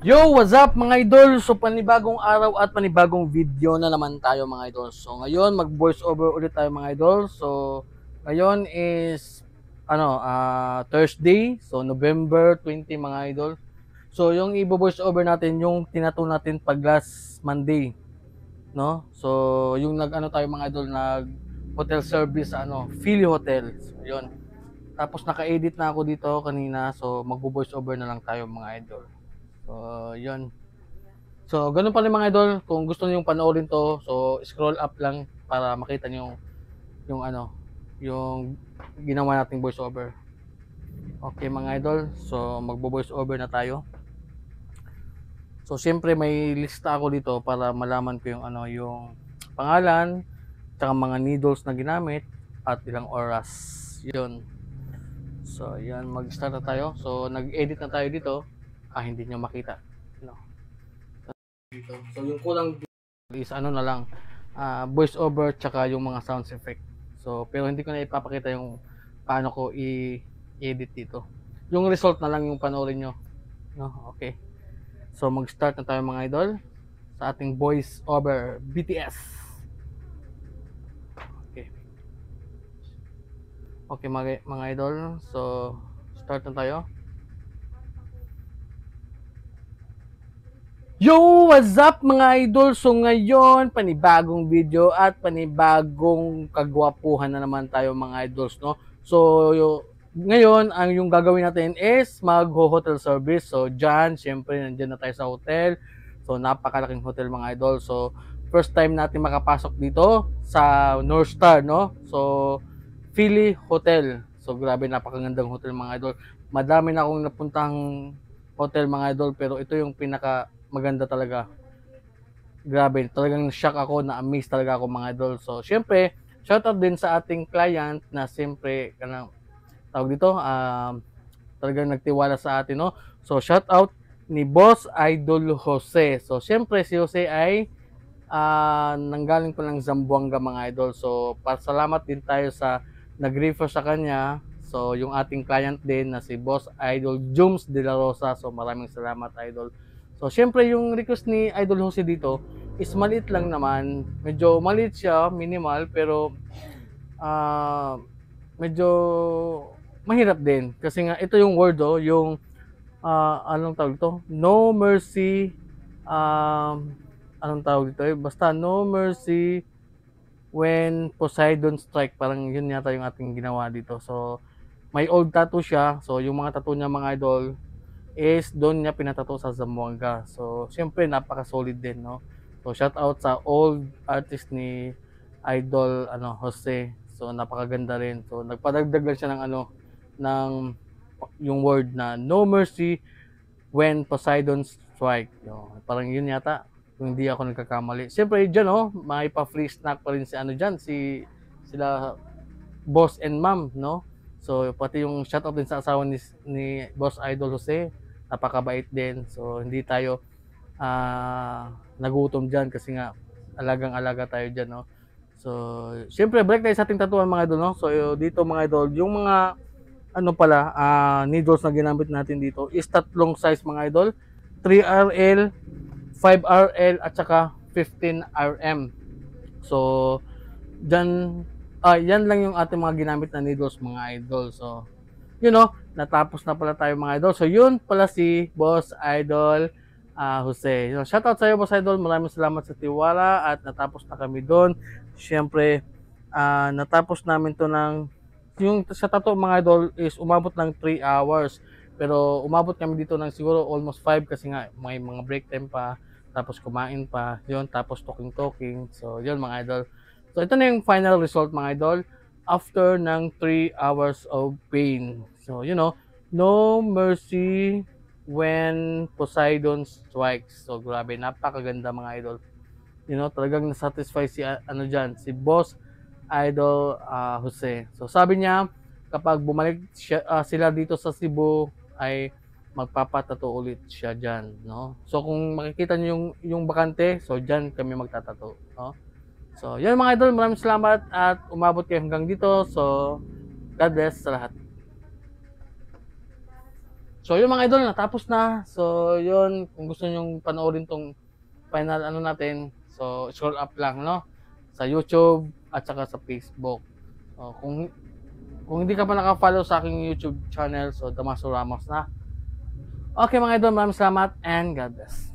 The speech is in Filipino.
Yo, what's up mga idol? So panibagong araw at panibagong video na naman tayo mga idol. So ngayon mag-voice over ulit tayo mga idol. So ngayon is Thursday, so November 20 mga idol. So yung i-voice over natin yung tinato natin pag last Monday, no? So yung nag-ano tayo mga idol, nag hotel service sa Philly Hotel. So yun. Tapos naka-edit na ako dito kanina, so mag-voice over na lang tayo mga idol. So yun. So, ganun pa rin mga idol, kung gusto niyo panoorin to, so scroll up lang para makita niyo yung yung ginawa nating voice over. Okay mga idol, so magbo-voice over na tayo. So, siyempre may lista ako dito para malaman ko yung yung pangalan, tsaka mga needles na ginamit at ilang oras. 'Yun. So, yan, mag-start na tayo. So, nag-edit na tayo dito. Hindi niyo makita. No. Dito. So yung kulang is na lang, voice over tsaka yung mga sound effect. So pero hindi ko na ipapakita yung paano ko i-edit dito. Yung result na lang yung panoorin nyo. No? Okay. So mag-start na tayo mga idol sa ating voice over BTS. Okay. Okay mga idol. So start na tayo. Yo! What's up mga idol? So ngayon, panibagong video at panibagong kagwapuhan na naman tayo mga idols, no? So ngayon, ang yung gagawin natin is mag-hotel service. So dyan, syempre nandiyan na tayo sa hotel. So napakalaking hotel mga idol. So first time natin makapasok dito sa North Star, no? So Philly Hotel. So grabe, napakagandang hotel mga idol. Madami na akong napuntang hotel mga idol, pero ito yung pinaka maganda talaga. Grabe, talagang shock ako, na-amaze talaga ako mga idol. So, syempre, shoutout din sa ating client na siyempre, tawag dito, talagang nagtiwala sa atin, no? So, shoutout ni Boss Idol Jose. So, syempre, si Jose ay nanggaling pa ng Zamboanga mga idol. So, pasalamat din tayo sa nag-refer sa kanya. So, yung ating client din na si Boss Idol Jums De La Rosa. So, maraming salamat idol. So, syempre yung request ni Idol Jose dito is maliit lang naman. Medyo maliit siya, minimal, pero medyo mahirap din. Kasi nga, ito yung word, yung anong tawag ito? No mercy, anong tawag dito? Basta no mercy when Poseidon strike. Parang yun yata yung ating ginawa dito. So, may old tattoo siya. So, yung mga tattoo niya mga idol, is doon niya pinatato sa Zamboanga. So, siyempre napaka-solid din, no? So, shout out sa old artist ni Idol Jose. So, napakaganda rin. So, nagpadagdag lang siya ng ng yung word na no mercy when Poseidon strike. Parang yun yata, kung hindi ako nagkakamali. Siyempre diyan, may pa-free snack pa rin si diyan, sila boss and ma'am, no? So, pati yung shoutout din sa asawa ni Boss Idol Jose, napakabait din. So, hindi tayo nagutom dyan kasi nga alagang-alaga tayo dyan, no? So, siyempre, balik tayo sa ating tatuan mga idol, no? So, dito mga idol, yung mga needles na ginamit natin dito is tatlong size mga idol. 3RL, 5RL, at saka 15RM. So, dyan, yan lang yung ating mga ginamit na needles mga idol. So, natapos na pala tayo mga idol. So, yun pala si Boss Idol Jose. So, shoutout sa iyo Boss Idol. Maraming salamat sa tiwala at natapos na kami doon. Siyempre, natapos namin to yung sa tattoo mga idol is umabot ng 3 hours. Pero umabot kami dito ng siguro almost 5 kasi nga may mga break time pa. Tapos kumain pa. Yun, tapos talking. So, yun mga idol. So, ito na yung final result mga idol after ng 3 hours of pain. So, no mercy when Poseidon strikes. So, grabe, napakaganda mga idol. Talagang na-satisfy si Boss Idol Jose. So, sabi niya, kapag bumalik sila dito sa Cebu, ay magpapatato ulit siya dyan, no? So, kung makikita niyo yung bakante, so dyan kami magtatato, no? So, yun mga idol, maraming salamat at umabot kayo hanggang dito. So, God bless sa lahat. So yun mga idol, natapos na. So yun, kung gusto nyong panoorin tong final ano natin, so scroll up lang, no? Sa YouTube at saka sa Facebook. So, kung hindi ka pa naka-follow sa aking YouTube channel, so Damaso Ramos na. Okay mga idol, maraming salamat and God bless.